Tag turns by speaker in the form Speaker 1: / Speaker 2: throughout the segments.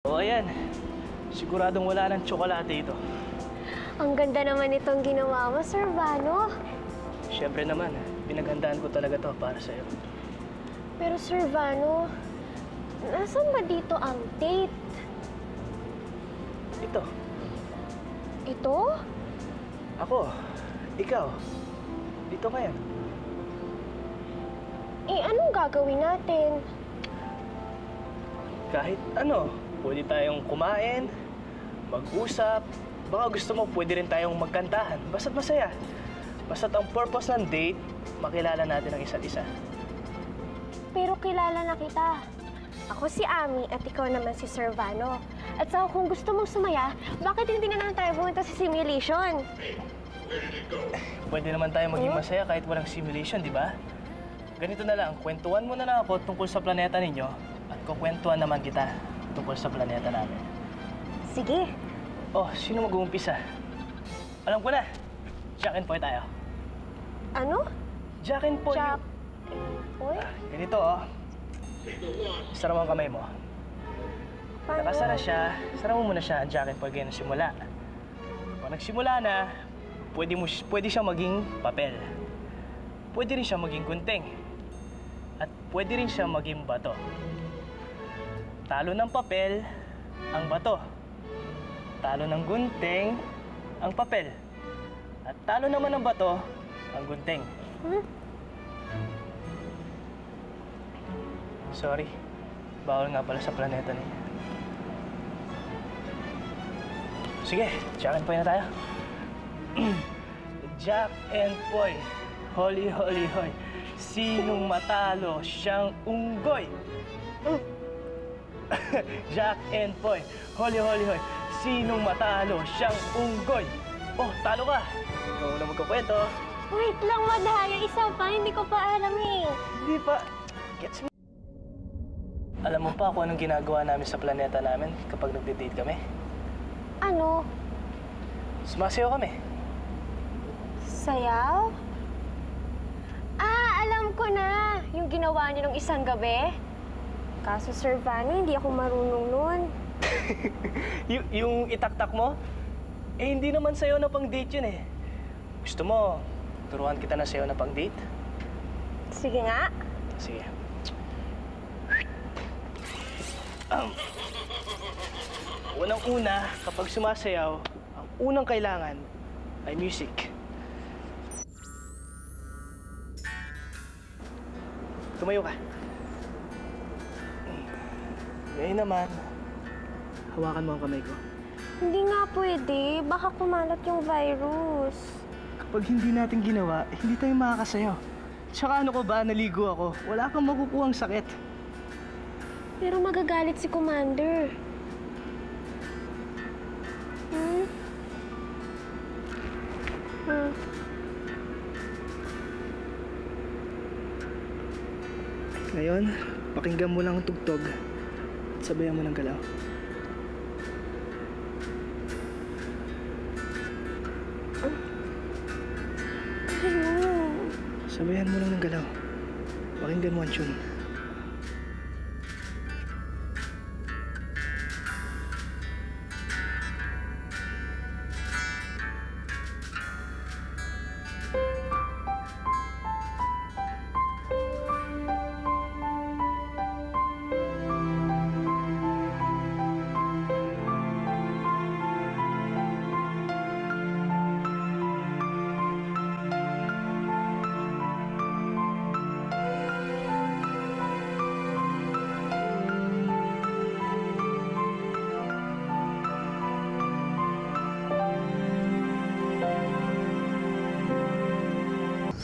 Speaker 1: O ayan, siguradong wala ng tsokolate ito.
Speaker 2: Ang ganda naman itong ginawa mo, Sir Vano.
Speaker 1: Siyempre naman, pinaghandaan ko talaga to para sa'yo.
Speaker 2: Pero Sir Vano, nasan ba dito ang date?
Speaker 1: Ito,
Speaker 2: Ito?
Speaker 1: ako, ikaw, dito ngayon.
Speaker 2: Eh, anong gagawin natin?
Speaker 1: Kahit ano, pwede tayong kumain, mag-usap, baka gusto mo pwede rin tayong magkantahan. Basta't masaya. Basta't ang purpose ng date, makilala natin ang isa't isa.
Speaker 2: Pero kilala na kita. Ako si Ami at ikaw naman si Sir Vano. At saka kung gusto mong sumaya, bakit hindi na lang tayo pumunta sa simulation?
Speaker 1: Pwede naman tayo maging masaya kahit walang simulation, di ba? Ganito na lang, kwentuhan mo na lang ako tungkol sa planeta ninyo at kukwentuhan naman kita tungkol sa planeta namin.
Speaker 2: Sige.
Speaker 1: Oh, sino mag-uumpisa? Alam ko na. Jack and Poy tayo.
Speaker 2: Ano?
Speaker 1: Jack and Poy.
Speaker 2: Jack. Poy?
Speaker 1: Ganito, oh. Sara mo ang kamay mo.
Speaker 2: Paano?
Speaker 1: Nakasara siya, sara mo muna siya ang Jack and Poy ganyan simula. Pag nagsimula na, pwede siya maging papel. Pwede rin siya maging gunting. At pwede rin siya maging bato. Talo ng papel, ang bato. Talo ng gunting, ang papel. At talo naman ng bato, ang gunting. Sorry, bawal nga pala sa planeta niya. Sige, Jack and Poy na tayo. Jack and Poy, holy holy hoy. Sinong matalo, siyang unggoy. Jack and Poy, holy holy hoy. Sinong matalo, siyang unggoy. Oh, talo ka. Ikaw na magkakwento.
Speaker 2: Wait lang, madaya. Isa pa, hindi ko pa alam eh.
Speaker 1: Hindi pa. Gets me? Alam mo pa kung anong ginagawa namin sa planeta namin kapag nagde-date kami?
Speaker 2: Ano?
Speaker 1: Sumasayaw kami.
Speaker 2: Sayaw? Ah, alam ko na. Yung ginawa niyo nung isang gabi. Kaso, Sir Vano, hindi ako marunong nun.
Speaker 1: Yung itaktak mo? Eh, hindi naman sayo na pang-date yun eh. Gusto mo, turuan kita na sayo na pang-date?
Speaker 2: Sige nga.
Speaker 1: Sige. Unang-una, kapag sumasayaw, ang unang kailangan ay music. Tumayo ka. Ngayon naman, hawakan mo ang kamay ko.
Speaker 2: Hindi nga pwede. Baka kumalat yung virus.
Speaker 1: Kapag hindi natin ginawa, hindi tayo makakasayaw. Tsaka ano ko ba, naligo ako. Wala kang makukuhang sakit.
Speaker 2: Pero magagalit si Commander.
Speaker 1: Ngayon, pakinggan mo lang ang tugtog at sabayan mo ng galaw. Sabayan mo lang ng galaw. Pakinggan mo ang tune.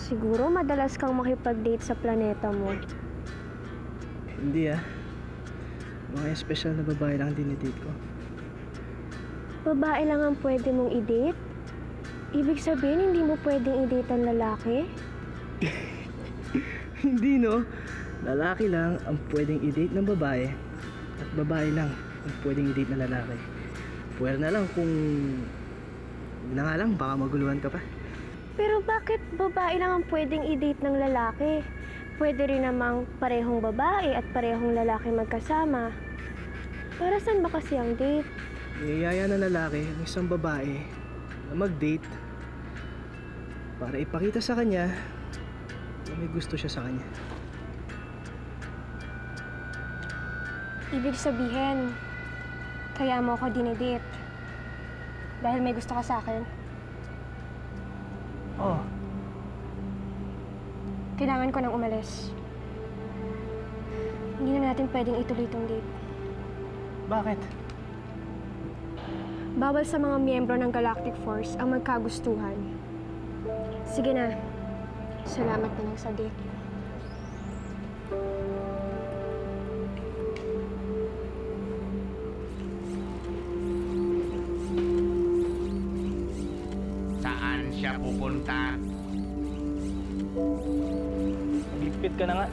Speaker 2: Siguro madalas kang makipag-date sa planeta mo.
Speaker 1: Hindi ah. Mga espesyal na babae lang dinidate ko.
Speaker 2: Babae lang ang pwede mong i-date? Ibig sabihin, hindi mo pwedeng i-date ang lalaki?
Speaker 1: Hindi no. Lalaki lang ang pwedeng i-date ng babae at babae lang ang pwedeng i-date ng lalaki. Pwede na lang kung... Huwag na nga lang, baka maguluhan ka pa.
Speaker 2: Pero bakit babae lang ang pwedeng i-date ng lalaki? Pwede rin namang parehong babae at parehong lalaki magkasama. Para saan ba kasi ang date?
Speaker 1: Niyayaya ng lalaki ang isang babae na mag-date para ipakita sa kanya na may gusto siya sa kanya.
Speaker 2: Ibig sabihin, kaya mo ako dinidate. Dahil may gusto ka sa akin.
Speaker 1: Oh,
Speaker 2: Kailangan ko nang umalis. Hindi na natin pwedeng ituloy itong date.
Speaker 1: bakit?
Speaker 2: Bawal sa mga miyembro ng Galactic Force ang magkagustuhan. Sige na. Salamat na lang sa date.
Speaker 3: Saan siya pupunta?
Speaker 1: Magligpit ka na nga.